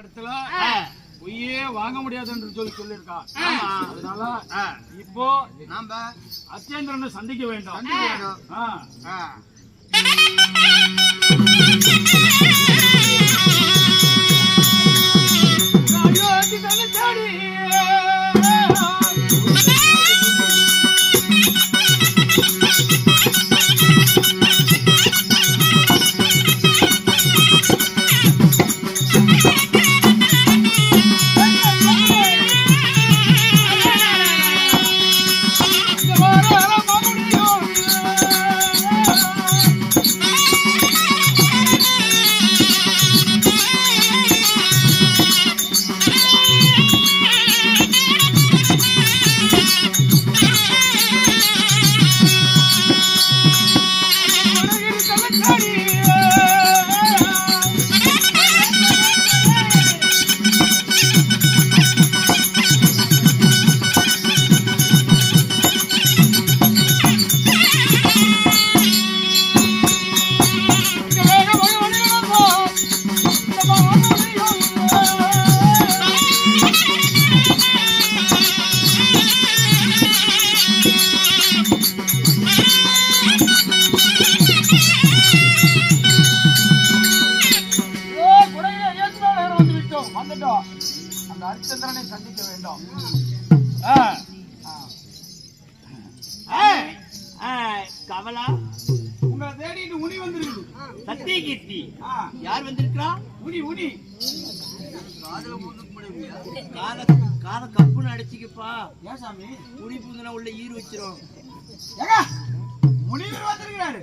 இடத்துல பொய்யே வாங்க முடியாதுன்னு சொல்லியிருக்கான். அதனால இப்போ நாம அச்சேந்திரனை சந்திக்க வேண்டும். அந்த ஹரிச்சந்திரனை சந்திக்க வேண்டும். கவலா உங்களை தேடிட்டு உனி வந்திருக்கு. சத்திய கீர்த்தி யார் வந்திருக்கா? உனி உனி கால கப்புன்னு அடிச்சுக்கப்பா. ஏன் சாமி உனி பூந்தனா உள்ள ஈரு வச்சிரும். முனிவர் வந்திருக்கிறாரு.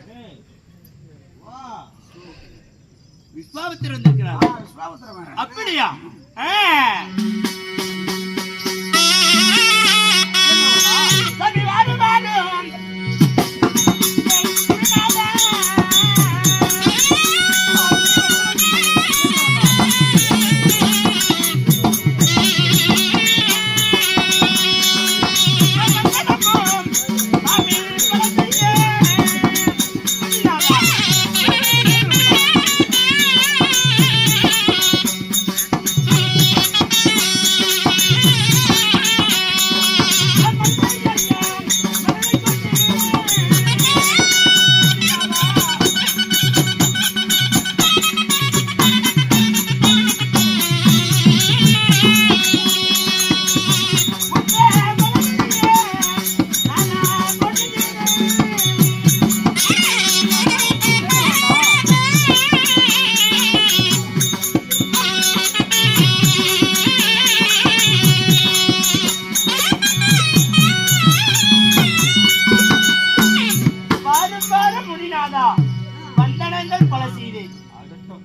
விஸ்வாமித்திரர் வந்திருக்கிறார். விஸ்வாமித்திரன் அப்படியா?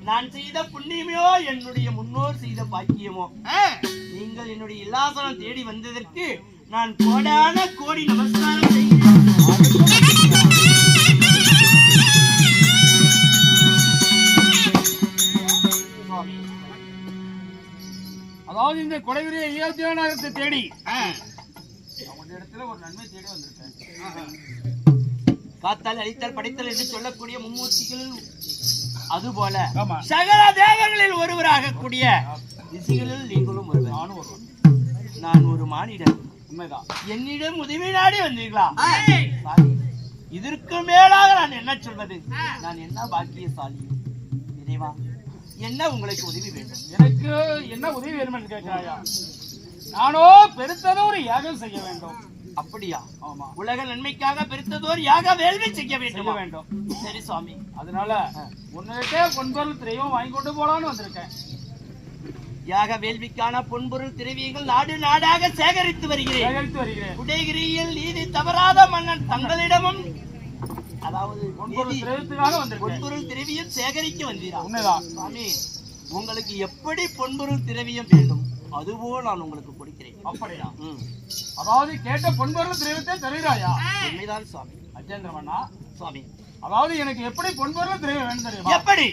நான் செய்த புண்ணியமோ என்னுடைய முன்னோர் செய்த பாக்கியமோ நீங்கள் என்னுடைய இல்லாசனம் தேடி வந்ததற்கு நான் கோடான கோடி நமஸ்காரம் செய்கிறேன். அதாவது இந்த கொடையுரிய ஐயாத்தியானத்தை தேடி அவங்க இடத்துல ஒரு நன்மை தேடி வந்திருக்கேன். காத்தால் அழித்தல் படைத்தல் என்று சொல்லக்கூடிய மும்மூர்த்திகள் அதுபோல ஆமா சகல தேவர்களில் ஒருவராக கூடிய ரிஷிகளில் நீங்களும் ஒருவர். நானும் ஒருவன். நான் ஒரு மானிடன். உண்மைதான். என்னிடம் உதவி நாடி வந்தீர்களா? இதற்கு மேலாக நான் என்ன சொல்வது? நான் என்ன பாக்கியசாலி இறைவா, என்ன உங்களுக்கு உதவி வேண்டும்? எனக்கு என்ன உதவி வேணும் என்று கேட்கிறாயா? நானோ பெருத்ததொரு யாகம் செய்ய வேண்டும். அப்படியா? ஆமா. உலக நன்மைக்காக பெருத்ததோர் யாக வேள்வி செய்ய வேண்டும். சரி சுவாமி. அதனால உன்னிட்டே பொன்பொருள் திரையும் வாங்கி கொண்டு போலான்னு வந்திருக்கேன். யாக வேள்விக்கான பொன்பொருள் திரவியங்கள் நாடு நாடாக சேகரித்து வருகிறேன். உதயகிரியில் நீதி தவறாத மன்னன் தங்களிடமும் அதாவது பொன்பொருள் திரவியம் சேகரிக்க வந்தீரா? உண்மைதான் சுவாமி. உங்களுக்கு எப்படி பொன்பொருள் திரவியம் வேண்டும் அதுபோல் நான் உங்களுக்கு கொடுக்கிறேன். அப்படியா? அதாவது கேட்ட பொன்பொருள் திரவியத்தை தருகிறாயா? உண்மைதான் சுவாமி. அஜேந்திரமண்ணா சுவாமி, அதாவது எனக்கு எப்படி பொன்பொருள் திரவியம் வேண்டும் தெரியுமா? எப்படி?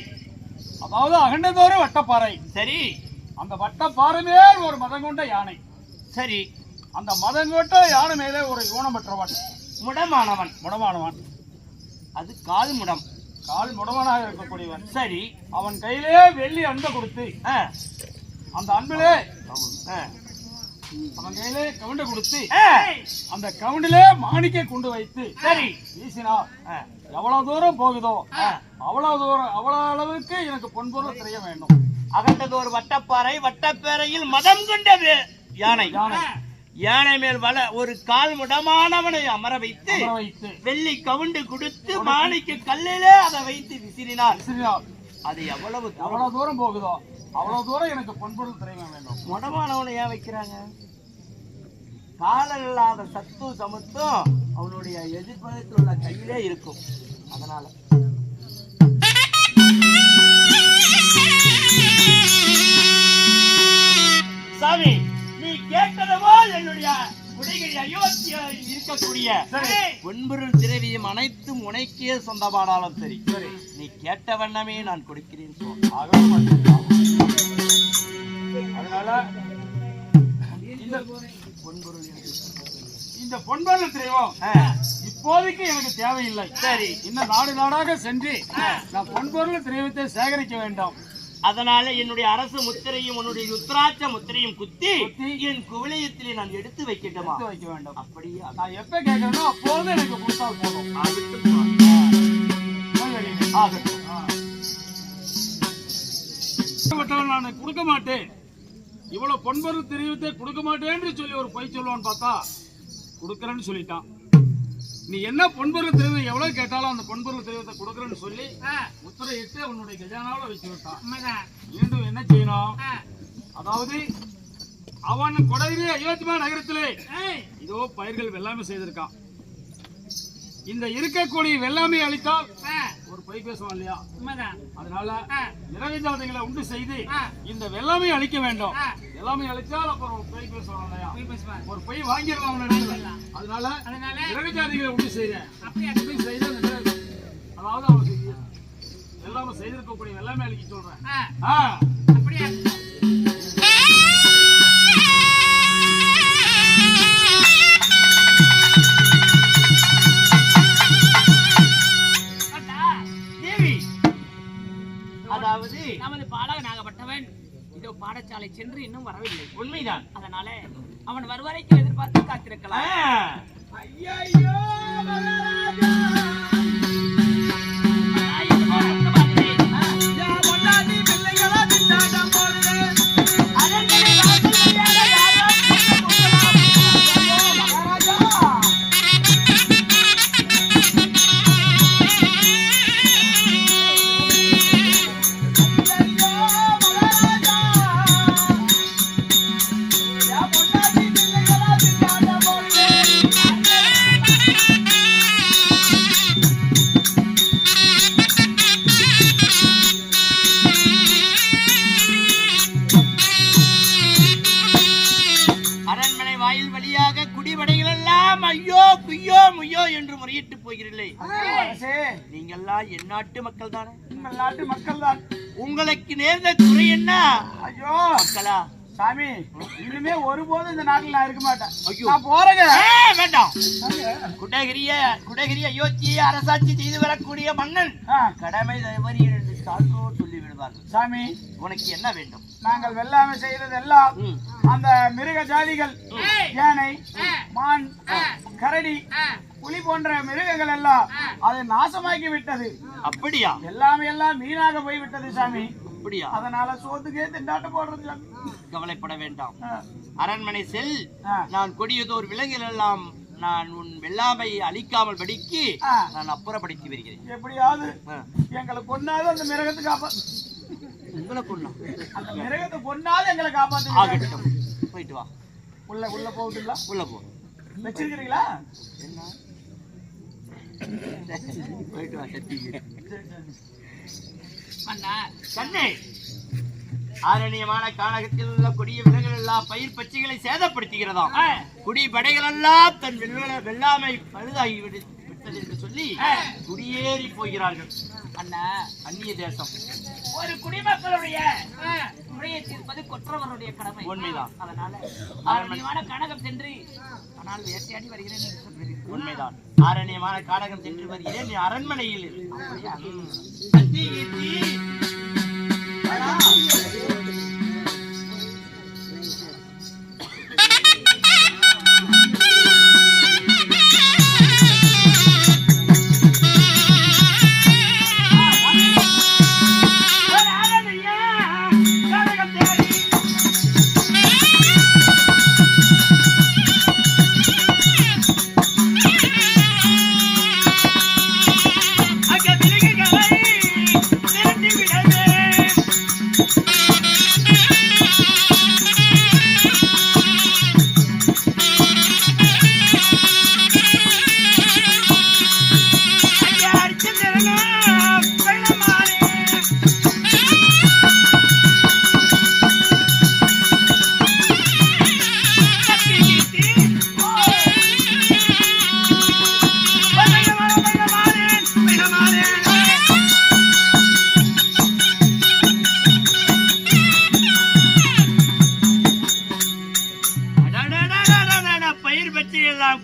அதாவது அகண்டதோறும் வட்டப்பாறை. சரி. அந்த வட்டப்பாறை மேல் ஒரு மதம் கொண்ட யானை. சரி. அந்த மதம் கொண்ட யானை மேலே ஒரு ஊனமற்றவன், முடமானவன். அது கால் முடம். கால் முடவனாக இருக்கக்கூடியவன். சரி. அவன் கையிலே வெள்ளி அண்டை கொடுத்து அந்த அன்பிலே அவன் கையிலே கவுண்டை கொடுத்து அந்த கவுண்டிலே மாணிக்க கொண்டு வைத்து சரி வீசினார். எவ்வளவு தூரம் போகுதோ அவ்வளவு அளவுக்கு எனக்கு பொன்பொருள் தெரிய வேண்டும். அகண்டது ஒரு வட்டப்பாறை, வட்டப்பேரையில் மதம் கொண்டது யானை. யானை மேல் ஒரு கால் முடமானவனை அமர வைத்து வெள்ளி கவுண்டு கொடுத்து மாணிக்க கல்லிலே அதை வைத்து விசிறினார். அது எவ்வளவு தூரம் போகுதோ அவ்வளவு தூரம் எனக்கு பொன்பொருள் தெரிய வேண்டும். முடமானவனை ஏன் வைக்கிறாங்க? காலம் இல்லாத சத்து சமத்தும் அவனுடைய எதிர்ப்பதத்தில் உள்ள கையிலே இருக்கும். அதனால சாமி, நீ கேட்டதவோ என்னுடைய குடைகள் அயோத்தியில் இருக்கக்கூடிய பொன்பொருள் திரவியம் அனைத்தும் உனக்கே சொந்தமானாலும் சரி, நீ கேட்ட வண்ணமே நான் கொடுக்கிறேன். அதனால இந்த பொன்பொருள் திரவியம் இப்போதைக்கு எனக்கு தேவையில்லை. சரி, இன்னும் நாடு நாடாக சென்று நான் பொன்பொருள் திரவியத்தை சேகரிக்க வேண்டும். அதனால என்னுடைய அரசு முத்திரையும் உன்னுடைய ருத்ராட்ச முத்திரையும் குத்தி என் குவளையத்திலே நான் எடுத்து வைக்கட்டுமா? வைக்க வேண்டும். அப்படியா? நான் எப்ப கேட்கிறேனோ அப்போது எனக்கு கொடுத்தால் போதும். நான் கொடுக்க மாட்டேன், இவ்வளவு பொன்பொருள் தெரிவித்தை கொடுக்க மாட்டேன்னு சொல்லி ஒரு பொய் சொல்லுவான்னு பார்த்தா கொடுக்கறேன்னு சொல்லிட்டான். நீ என்ன பொன்பொருள் தெரிவித்தை எவ்வளவு கேட்டாலும் அந்த பொன்பொருள் தெரிவித்தை கொடுக்கறேன்னு சொல்லி முத்திரையிட்டு உன்னுடைய கஜானாவில் வச்சு விட்டான். மீண்டும் என்ன செய்யணும்? அதாவது அவன் கொடையிலே அயோத்தியா நகரத்திலே இதோ பயிர்கள் வெள்ளாமை செய்திருக்கான். இந்த இருக்கக்கூடிய வெள்ளாமை அளித்தால் ஒரு பொய் பேசுவான் இல்லையா? அதனால நிறைவேற்றாதங்களை உண்டு செய்து இந்த வெள்ளாமை அளிக்க வேண்டும். வெள்ளாமை அளித்தால் அப்புறம் ஒரு பொய் பேசுவான் இல்லையா? ஒரு பொய் வாங்கிடலாம். அதனால நிறைவேற்றாதங்களை உண்டு செய்யறேன். உண்டு செய்து அதாவது அவனுக்கு வெள்ளாமை செய்திருக்கக்கூடிய வெள்ளாமை அளிக்க சொல்றேன். அதாவது நமது பாடகனாகப்பட்டவன் இதோ பாடசாலை சென்று இன்னும் வரவில்லை. உண்மைதான். அதனால அவன் வருவரைக்கும் எதிர்பார்த்து காத்திருக்கலாம். நீங்கெல்லாம் என் நாட்டு மக்கள் தானே? உங்கள் நாட்டு மக்கள் தான். உங்களுக்கு நேர்ந்த குறை என்ன? ஐயோ மக்களா சாமி, இனிமே ஒருபோதும் இந்த நாட்டில் நான் இருக்க மாட்டேன். நான் போறேங்க. வேண்டாம். குடகிரி அயோத்தியை அரசாட்சி செய்து வரக்கூடிய மன்னன் கடமை தவறி என்று சான்றோர் சொல்லி விடுவார்கள். சாமி, உனக்கு என்ன வேண்டும்? நாங்கள் வெள்ளாமை செய்தது எல்லாம் அந்த மிருக ஜாதிகள், யானை, மான், கரடி, புலி போன்ற மிருகங்கள் எல்லாம் அதை நாசமாக்கி விட்டது. அப்படியா? எல்லாமே எல்லாம் வீணாக போய்விட்டது சாமி. அப்படியா? அதனால சோத்துக்கே திண்டாட்டம் போடுறது சாமி. கவலைப்பட வேண்டாம். அரண்மனை செல். நான் கொடியதோர் விலங்குகள் எல்லாம் நான் உன் வெள்ளாமை அழிக்காமல் படிக்கு நான் அப்புறப்படுத்தி வருகிறேன். எப்படியாவது எங்களை கொண்டாது அந்த மிருகத்தை காப்பாத்து. உங்களை கொண்டா? அந்த மிருகத்தை கொண்டாது எங்களை காப்பாத்து. ஆகட்டும், போயிட்டு வா. உள்ள போகுதுங்களா? உள்ள போ. வச்சிருக்கிறீங்களா? என்ன? போயிட்டு வா. கண்ணே, ஆரண்யமான கானகத்தில் உள்ள கொடிய விலங்குகள் எல்லாம் பயிர் பச்சைகளை சேதப்படுத்துகிறதாம். குடி படைகள் எல்லாம் தன் வெள்ளாமை பழுதாகி விட்டது என்று சொல்லி குடியேறி போகிறார்கள். அண்ணா, அந்நிய தேசம். ஒரு குடிமக்களுடைய முறையை தீர்ப்பது கொற்றவருடைய கடமை. உண்மைதான். அதனால ஆரண்யமான கானகம் சென்று ஆனால் வேட்டையாடி வருகிறேன் என்று சொல்கிறேன். உண்மைதான். ஆரண்யமான கானகம் சென்று வருகிறேன். நீ அரண்மனையில்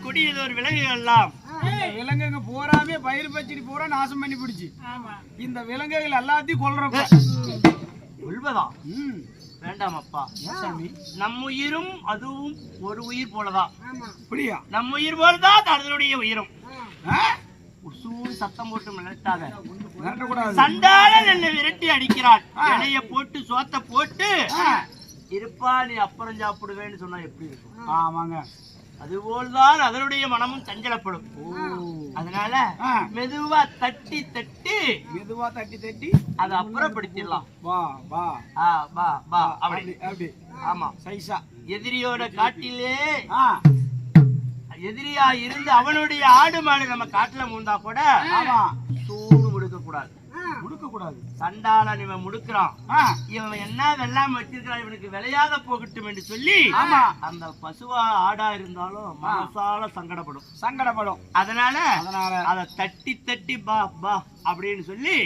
கொடியதொரு விலங்குகள் எல்லாம் இந்த விலங்குங்க பூராமே பயிர் பச்சடி பூரா நாசம் பண்ணி பிடிச்சு இந்த விலங்குகள் எல்லாத்தையும் கொல்றப்ப கொள்வதா வேண்டாம் அப்பா. நம் உயிரும் அதுவும் ஒரு உயிர் போலதான். அப்படியா? நம் உயிர் போலதான் அதனுடைய உயிரும். உசூர் சத்தம் போட்டு மிரட்டாத. சண்டாளன் என்னை விரட்டி அடிக்கிறான். இலைய போட்டு சோத்த போட்டு இருப்பா நீ அப்புறம் சாப்பிடுவேன்னு சொன்னா எப்படி இருக்கும்? ஆமாங்க. அதுபோல்தான் அதனுடைய மனமும் சஞ்சலப்படும். அதனால மெதுவா தட்டி தட்டி அதை அப்புறப்படுத்திடலாம். அப்படி ஆமா. சைசா எதிரியோட காட்டிலே எதிரியா இருந்து அவனுடைய ஆடு மாடு நம்ம காட்டுல மூந்தா கூட சூடு முடுக்க கூடாது. சண்டாளன் இவன் முடுக்கிறான், இவன் என்ன வெள்ளாம வச்சிருக்கிறான், இவனுக்கு விளையாத போகட்டும் என்று சொல்லி அந்த பசுவா ஆடா இருந்தாலும் மனசால சங்கடப்படும். அதனால அதை தட்டி தட்டி பா பா அப்படின்னு சொல்லி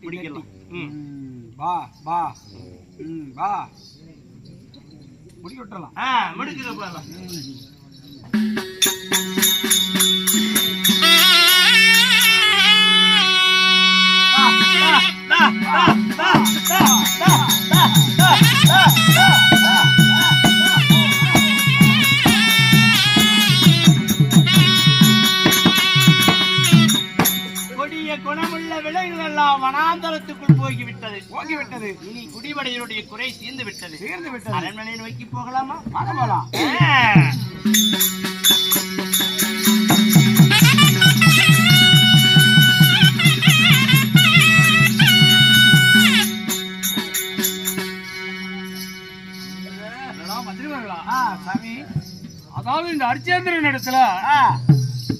முடிக்கலாம். முடிக்கிற போலாம். கொடிய குணமுள்ள விலங்குகள் எல்லாம் வனாந்தரத்துக்குள் போகிவிட்டது. இனி குடிவடையினுடைய குறை தீர்ந்து விட்டது. அரண்மனை நோக்கி போகலாமா? போகலாம். அதாவது இந்த அரிச்சேந்திரன் இடத்துல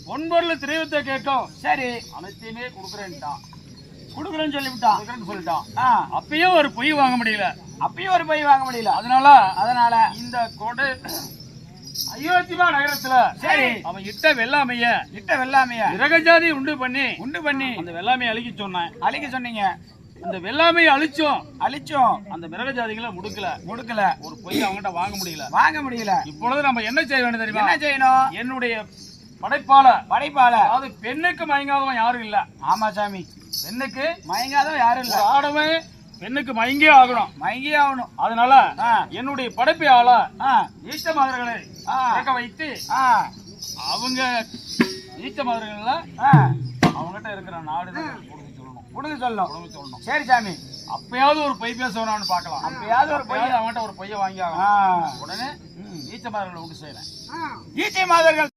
பொன்பொருள் திரைவத்தை கேட்டோம். சரி, அனைத்தையுமே கொடுக்குறேன்னு சொல்லிவிட்டான். அப்பயும் ஒரு பொய் வாங்க முடியல. அதனால இந்த கொடை அயோத்தியா நகரத்துல சரி அவன் இட்ட வெள்ளாமைய இரகஜாதி உண்டு பண்ணி அந்த வெள்ளாமையை அழிக்க சொன்னீங்க. இந்த வெள்ளாமையை அழிச்சோம் அந்த மிருக ஜாதிகளை முடுக்கல. ஒரு பொய் அவங்ககிட்ட வாங்க முடியல. இப்பொழுது நம்ம என்ன செய்ய வேண்டும் தெரியுமா? என்ன செய்யணும்? என்னுடைய படைப்பால அதாவது பெண்ணுக்கு மயங்காதவன் யாரும் இல்ல. ஆமா சாமி, பெண்ணுக்கு மயங்காதவன் யாரும் இல்ல. ஆடவே பெண்ணுக்கு மயங்கே ஆகணும். அதனால என்னுடைய படைப்பையால நீச்ச மாதர்களை வைத்து அவங்க நீச்ச மாதர்கள்ல அவங்ககிட்ட இருக்கிற நாடு கொடுக்க சொல்லணும். சரி சாமி, அப்பயாவது ஒரு பொய் பேசணும்னு பார்க்கலாம். அவங்ககிட்ட ஒரு பொய்யை வாங்கி ஆகணும். உடனே நீச்ச மாதர்களை உண்டு செய்யறேன். நீச்ச மாதர்கள்